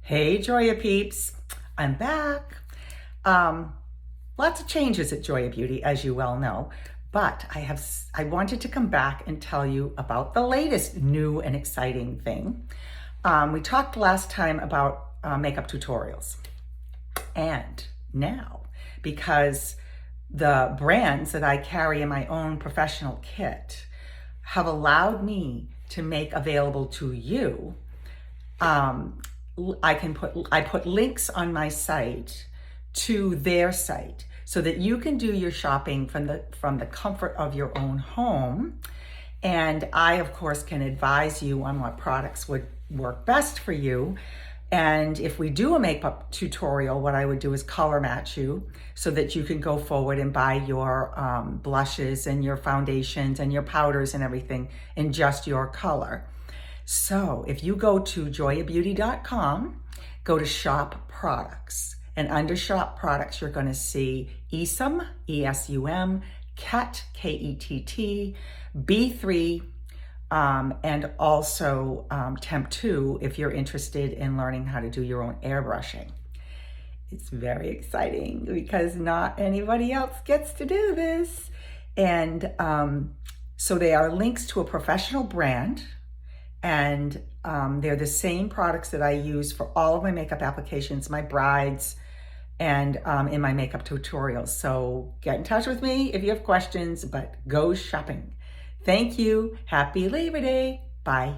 Hey, Joya peeps, I'm back. Lots of changes at Joya Beauty, as you well know, but I wanted to come back and tell you about the latest new and exciting thing. We talked last time about makeup tutorials, and now, because the brands that I carry in my own professional kit have allowed me to make available to you, I put links on my site to their site so that you can do your shopping from the comfort of your own home. And I, of course, can advise you on what products would work best for you. And if we do a makeup tutorial, what I would do is color match you so that you can go forward and buy your blushes and your foundations and your powders and everything in just your color. So if you go to joyabeauty.com, go to shop products, and under shop products, you're going to see ESUM, ESUM, KETT, KETT, B3, and also Temp 2 if you're interested in learning how to do your own airbrushing. It's very exciting because not anybody else gets to do this. And so they are links to a professional brand, and they're the same products that I use for all of my makeup applications, my brides, and in my makeup tutorials. So get in touch with me if you have questions, but go shopping. Thank you. Happy Labor Day. Bye.